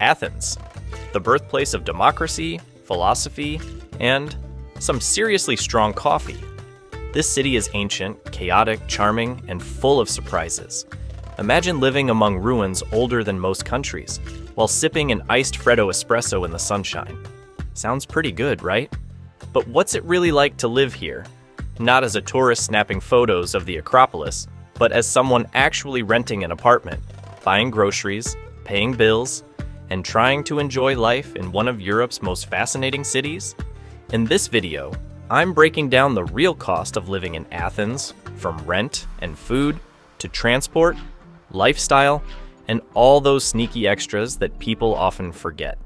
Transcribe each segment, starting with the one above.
Athens, the birthplace of democracy, philosophy, and some seriously strong coffee. This city is ancient, chaotic, charming, and full of surprises. Imagine living among ruins older than most countries, while sipping an iced Freddo espresso in the sunshine. Sounds pretty good, right? But what's it really like to live here? Not as a tourist snapping photos of the Acropolis, but as someone actually renting an apartment, buying groceries, paying bills, and trying to enjoy life in one of Europe's most fascinating cities? In this video, I'm breaking down the real cost of living in Athens, from rent and food to transport, lifestyle, and all those sneaky extras that people often forget.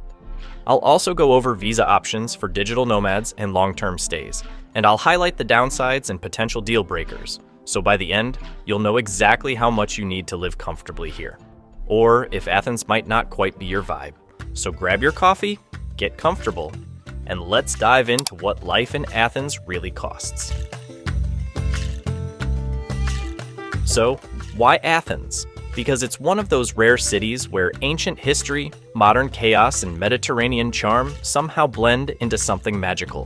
I'll also go over visa options for digital nomads and long-term stays, and I'll highlight the downsides and potential deal breakers, so by the end, you'll know exactly how much you need to live comfortably here, or if Athens might not quite be your vibe. So grab your coffee, get comfortable, and let's dive into what life in Athens really costs. So, why Athens? Because it's one of those rare cities where ancient history, modern chaos, and Mediterranean charm somehow blend into something magical.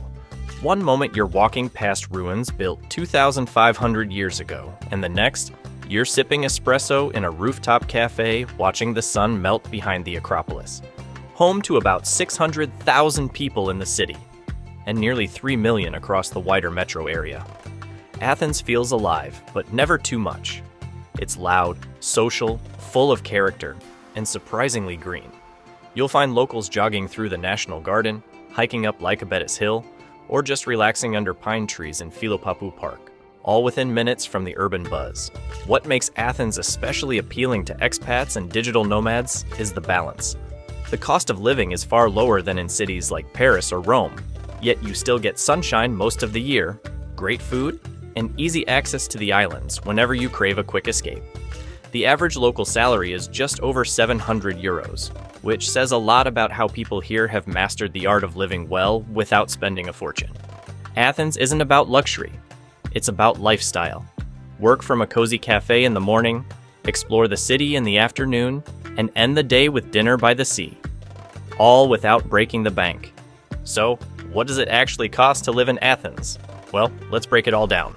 One moment you're walking past ruins built 2,500 years ago, and the next, you're sipping espresso in a rooftop cafe watching the sun melt behind the Acropolis. Home to about 600,000 people in the city, and nearly 3 million across the wider metro area. Athens feels alive, but never too much. It's loud, social, full of character, and surprisingly green. You'll find locals jogging through the National Garden, hiking up Lycabettus Hill, or just relaxing under pine trees in Philopappou Park, all within minutes from the urban buzz. What makes Athens especially appealing to expats and digital nomads is the balance. The cost of living is far lower than in cities like Paris or Rome, yet you still get sunshine most of the year, great food, and easy access to the islands whenever you crave a quick escape. The average local salary is just over 700 euros, which says a lot about how people here have mastered the art of living well without spending a fortune. Athens isn't about luxury, it's about lifestyle. Work from a cozy cafe in the morning, explore the city in the afternoon, and end the day with dinner by the sea. All without breaking the bank. So, what does it actually cost to live in Athens? Well, let's break it all down.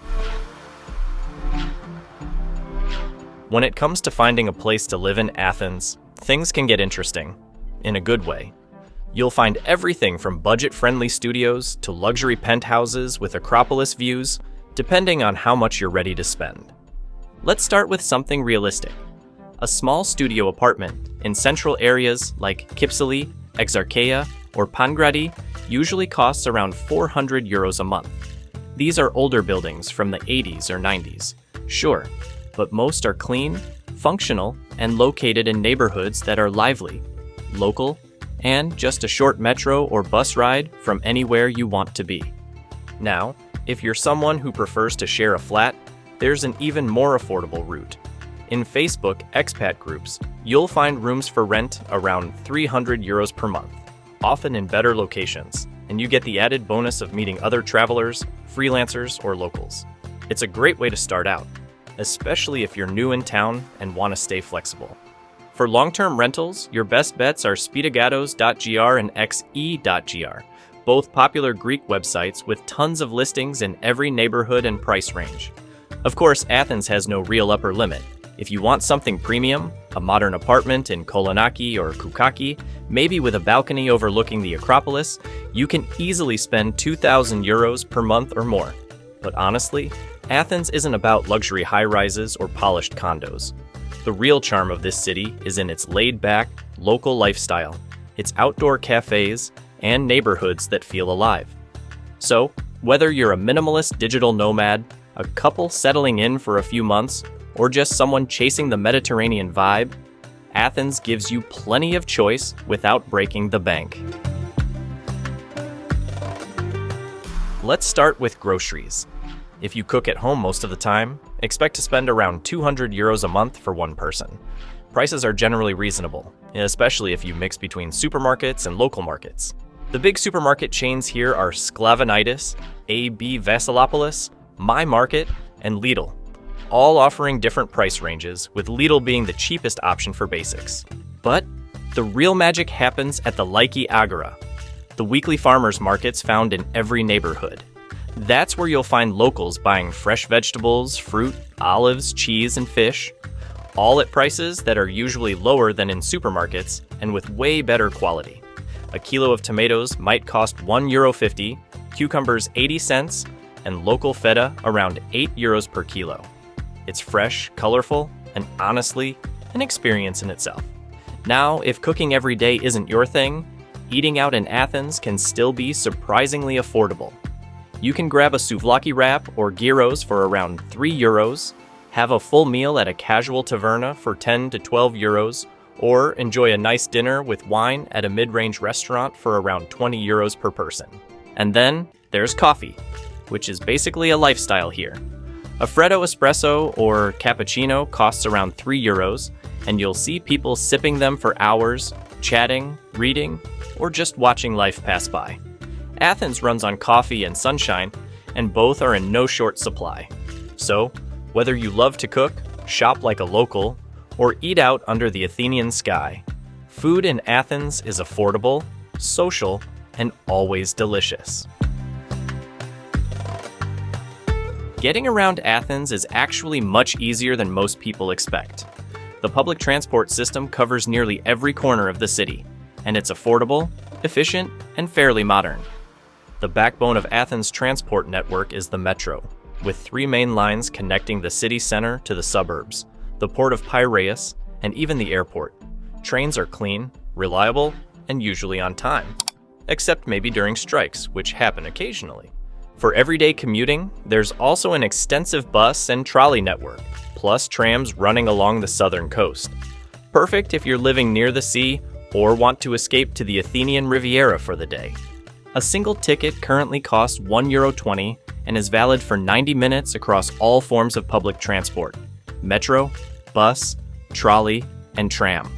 When it comes to finding a place to live in Athens, things can get interesting, in a good way. You'll find everything from budget-friendly studios to luxury penthouses with Acropolis views, depending on how much you're ready to spend. Let's start with something realistic. A small studio apartment in central areas like Kypsili, Exarcheia, or Pangradi usually costs around 400 euros a month. These are older buildings from the 80s or 90s, sure, but most are clean, functional, and located in neighborhoods that are lively, local, and just a short metro or bus ride from anywhere you want to be. Now, if you're someone who prefers to share a flat, there's an even more affordable route. In Facebook expat groups, you'll find rooms for rent around 300 euros per month, often in better locations, and you get the added bonus of meeting other travelers, freelancers, or locals. It's a great way to start out, especially if you're new in town and want to stay flexible. For long-term rentals, your best bets are speedagatos.gr and xe.gr, both popular Greek websites with tons of listings in every neighborhood and price range. Of course, Athens has no real upper limit. If you want something premium, a modern apartment in Kolonaki or Koukaki, maybe with a balcony overlooking the Acropolis, you can easily spend 2,000 euros per month or more. But honestly, Athens isn't about luxury high-rises or polished condos. The real charm of this city is in its laid-back, local lifestyle, its outdoor cafes, and neighborhoods that feel alive. So, whether you're a minimalist digital nomad, a couple settling in for a few months, or just someone chasing the Mediterranean vibe, Athens gives you plenty of choice without breaking the bank. Let's start with groceries. If you cook at home most of the time, expect to spend around 200 euros a month for one person. Prices are generally reasonable, especially if you mix between supermarkets and local markets. The big supermarket chains here are Sklavenitis, AB Vassilopolis, My Market, and Lidl, all offering different price ranges, with Lidl being the cheapest option for basics. But The real magic happens at the Laiki Agora, the weekly farmers markets found in every neighborhood. That's where you'll find locals buying fresh vegetables, fruit, olives, cheese, and fish, all at prices that are usually lower than in supermarkets and with way better quality. A kilo of tomatoes might cost €1.50, cucumbers 80 cents, and local feta around €8 per kilo. It's fresh, colorful, and honestly, an experience in itself. Now, if cooking every day isn't your thing, eating out in Athens can still be surprisingly affordable. You can grab a souvlaki wrap or gyros for around €3, have a full meal at a casual taverna for 10 to 12 euros, or enjoy a nice dinner with wine at a mid-range restaurant for around €20 per person. And then there's coffee, which is basically a lifestyle here. A Freddo espresso or cappuccino costs around €3, and you'll see people sipping them for hours, chatting, reading, or just watching life pass by. Athens runs on coffee and sunshine, and both are in no short supply. So, whether you love to cook, shop like a local, or eat out under the Athenian sky, food in Athens is affordable, social, and always delicious. Getting around Athens is actually much easier than most people expect. The public transport system covers nearly every corner of the city, and it's affordable, efficient, and fairly modern. The backbone of Athens' transport network is the metro, with 3 main lines connecting the city center to the suburbs, the port of Piraeus, and even the airport. Trains are clean, reliable, and usually on time, except maybe during strikes, which happen occasionally. For everyday commuting, there's also an extensive bus and trolley network, plus trams running along the southern coast. Perfect if you're living near the sea or want to escape to the Athenian Riviera for the day. A single ticket currently costs €1.20 and is valid for 90 minutes across all forms of public transport: metro, bus, trolley, and tram.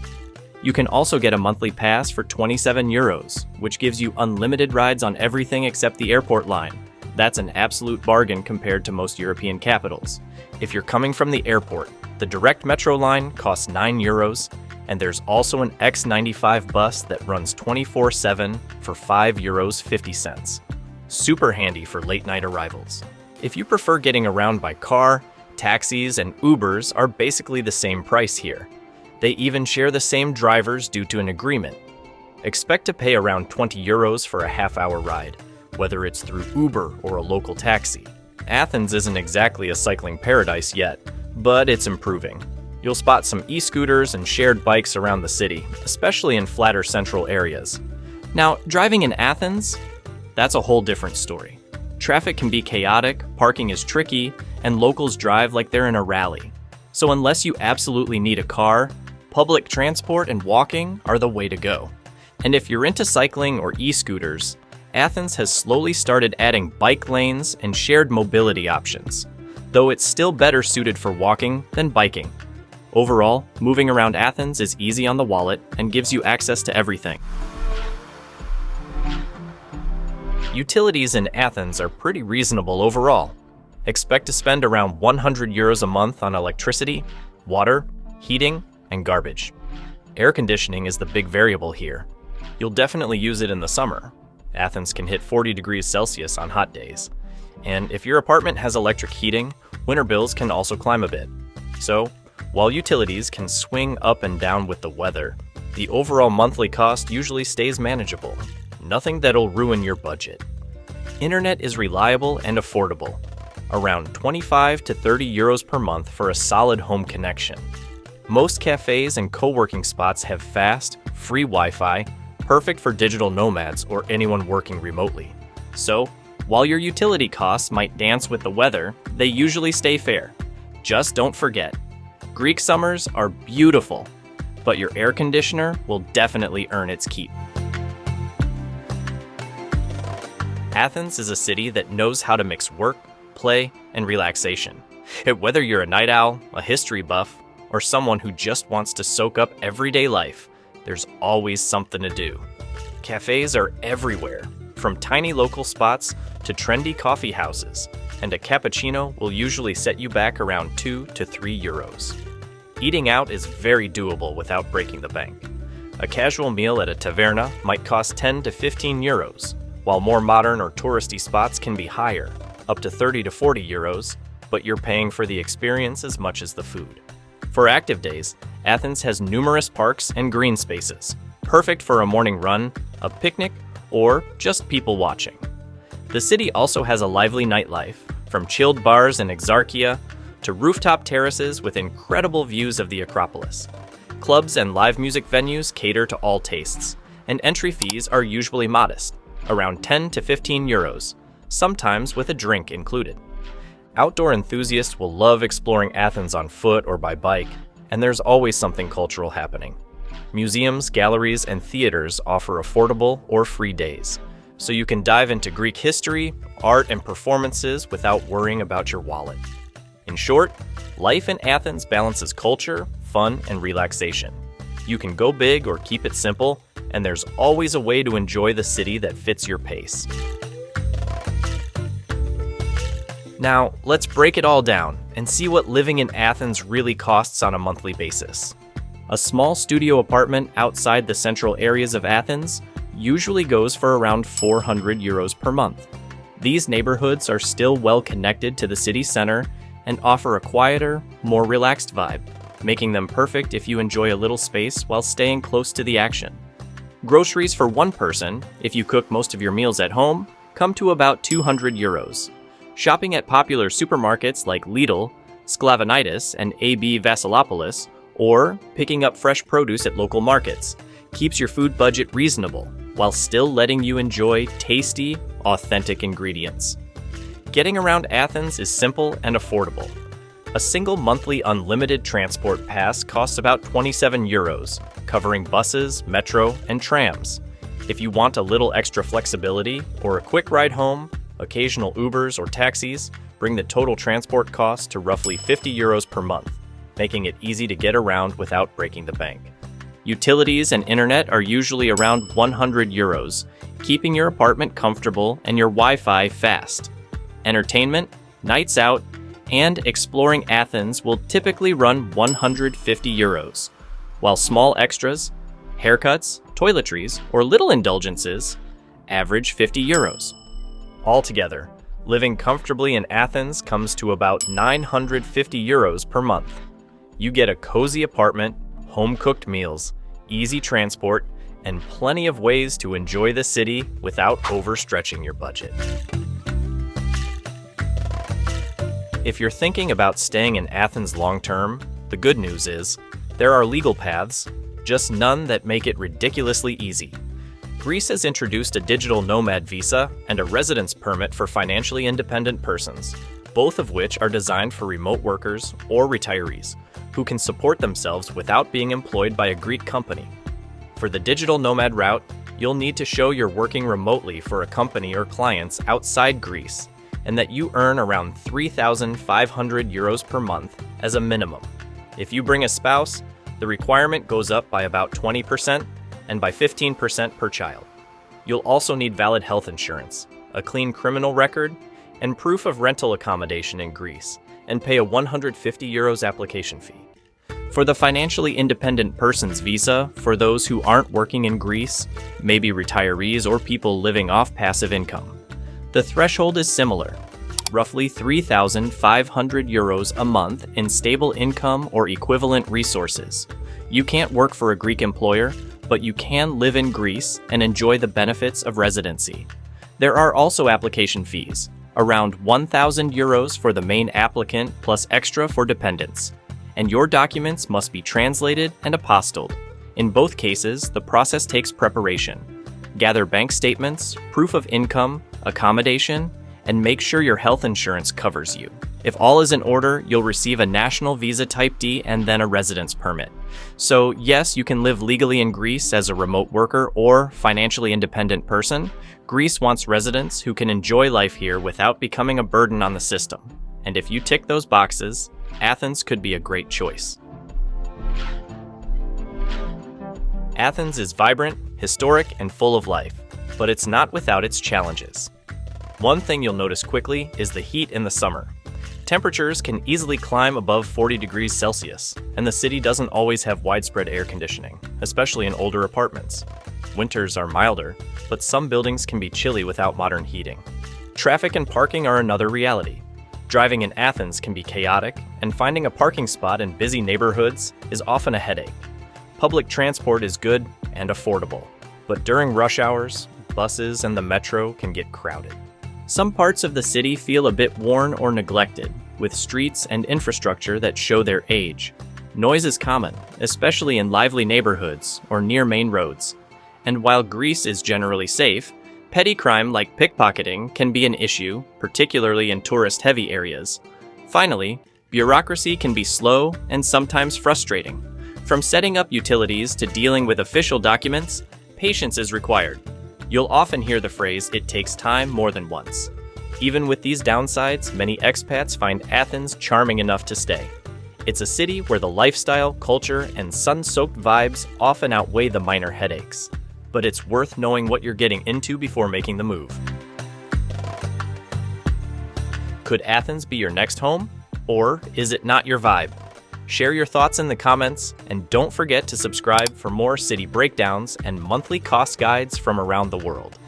You can also get a monthly pass for €27, which gives you unlimited rides on everything except the airport line. That's an absolute bargain compared to most European capitals. If you're coming from the airport, the direct metro line costs €9, and there's also an X95 bus that runs 24/7 for €5.50. Super handy for late-night arrivals. If you prefer getting around by car, taxis and Ubers are basically the same price here. They even share the same drivers due to an agreement. Expect to pay around €20 for a half-hour ride, whether it's through Uber or a local taxi. Athens isn't exactly a cycling paradise yet, but it's improving. You'll spot some e-scooters and shared bikes around the city, especially in flatter central areas. Now, driving in Athens, that's a whole different story. Traffic can be chaotic, parking is tricky, and locals drive like they're in a rally. So unless you absolutely need a car, public transport and walking are the way to go. And if you're into cycling or e-scooters, Athens has slowly started adding bike lanes and shared mobility options, though it's still better suited for walking than biking. Overall, moving around Athens is easy on the wallet and gives you access to everything. Utilities in Athens are pretty reasonable overall. Expect to spend around €100 a month on electricity, water, heating, and garbage. Air conditioning is the big variable here. You'll definitely use it in the summer. Athens can hit 40 degrees Celsius on hot days. And if your apartment has electric heating, winter bills can also climb a bit. So, while utilities can swing up and down with the weather, the overall monthly cost usually stays manageable. Nothing that'll ruin your budget. Internet is reliable and affordable, around 25 to 30 euros per month for a solid home connection. Most cafes and co-working spots have fast, free Wi-Fi, perfect for digital nomads or anyone working remotely. So, while your utility costs might dance with the weather, they usually stay fair. Just don't forget, Greek summers are beautiful, but your air conditioner will definitely earn its keep. Athens is a city that knows how to mix work, play, and relaxation. Whether you're a night owl, a history buff, or someone who just wants to soak up everyday life, there's always something to do. Cafes are everywhere, from tiny local spots to trendy coffee houses, and a cappuccino will usually set you back around 2 to 3 euros. Eating out is very doable without breaking the bank. A casual meal at a taverna might cost 10 to 15 euros, while more modern or touristy spots can be higher, up to 30 to 40 euros, but you're paying for the experience as much as the food. For active days, Athens has numerous parks and green spaces, perfect for a morning run, a picnic, or just people watching. The city also has a lively nightlife, from chilled bars in Exarchia to rooftop terraces with incredible views of the Acropolis. Clubs and live music venues cater to all tastes, and entry fees are usually modest, around 10 to 15 euros, sometimes with a drink included. Outdoor enthusiasts will love exploring Athens on foot or by bike, and there's always something cultural happening. Museums, galleries, and theaters offer affordable or free days, so you can dive into Greek history, art, and performances without worrying about your wallet. In short, life in Athens balances culture, fun, and relaxation. You can go big or keep it simple, and there's always a way to enjoy the city that fits your pace. Now, let's break it all down and see what living in Athens really costs on a monthly basis. A small studio apartment outside the central areas of Athens usually goes for around 400 euros per month. These neighborhoods are still well connected to the city center and offer a quieter, more relaxed vibe, making them perfect if you enjoy a little space while staying close to the action. Groceries for one person, if you cook most of your meals at home, come to about 200 euros. Shopping at popular supermarkets like Lidl, Sklavenitis, and AB Vassilopolis, or picking up fresh produce at local markets, keeps your food budget reasonable while still letting you enjoy tasty, authentic ingredients. Getting around Athens is simple and affordable. A single monthly unlimited transport pass costs about 27 euros, covering buses, metro, and trams. If you want a little extra flexibility or a quick ride home, occasional Ubers or taxis bring the total transport cost to roughly 50 euros per month, making it easy to get around without breaking the bank. Utilities and internet are usually around 100 euros, keeping your apartment comfortable and your Wi-Fi fast. Entertainment, nights out, and exploring Athens will typically run 150 euros, while small extras, haircuts, toiletries, or little indulgences average 50 euros. Altogether, living comfortably in Athens comes to about 950 euros per month. You get a cozy apartment, home-cooked meals, easy transport, and plenty of ways to enjoy the city without overstretching your budget. If you're thinking about staying in Athens long-term, the good news is there are legal paths, just none that make it ridiculously easy. Greece has introduced a digital Nomad visa and a residence permit for financially independent persons, both of which are designed for remote workers or retirees who can support themselves without being employed by a Greek company. For the digital Nomad route, you'll need to show you're working remotely for a company or clients outside Greece and that you earn around 3,500 euros per month as a minimum. If you bring a spouse, the requirement goes up by about 20% and by 15% per child. You'll also need valid health insurance, a clean criminal record, and proof of rental accommodation in Greece, and pay a 150 euros application fee. For the financially independent person's visa, for those who aren't working in Greece, maybe retirees or people living off passive income, the threshold is similar, roughly 3,500 euros a month in stable income or equivalent resources. You can't work for a Greek employer, but you can live in Greece and enjoy the benefits of residency. There are also application fees, around 1,000 euros for the main applicant plus extra for dependents. And your documents must be translated and apostilled. In both cases, the process takes preparation. Gather bank statements, proof of income, accommodation, and make sure your health insurance covers you. If all is in order, you'll receive a national visa type D and then a residence permit. So yes, you can live legally in Greece as a remote worker or financially independent person. Greece wants residents who can enjoy life here without becoming a burden on the system. And if you tick those boxes, Athens could be a great choice. Athens is vibrant, historic, and full of life, but it's not without its challenges. One thing you'll notice quickly is the heat in the summer. Temperatures can easily climb above 40 degrees Celsius, and the city doesn't always have widespread air conditioning, especially in older apartments. Winters are milder, but some buildings can be chilly without modern heating. Traffic and parking are another reality. Driving in Athens can be chaotic, and finding a parking spot in busy neighborhoods is often a headache. Public transport is good and affordable, but during rush hours, buses and the metro can get crowded. Some parts of the city feel a bit worn or neglected, with streets and infrastructure that show their age. Noise is common, especially in lively neighborhoods or near main roads. And while Greece is generally safe, petty crime like pickpocketing can be an issue, particularly in tourist-heavy areas. Finally, bureaucracy can be slow and sometimes frustrating. From setting up utilities to dealing with official documents, patience is required. You'll often hear the phrase, "it takes time," more than once. Even with these downsides, many expats find Athens charming enough to stay. It's a city where the lifestyle, culture, and sun-soaked vibes often outweigh the minor headaches. But it's worth knowing what you're getting into before making the move. Could Athens be your next home? Or is it not your vibe? Share your thoughts in the comments, and don't forget to subscribe for more city breakdowns and monthly cost guides from around the world.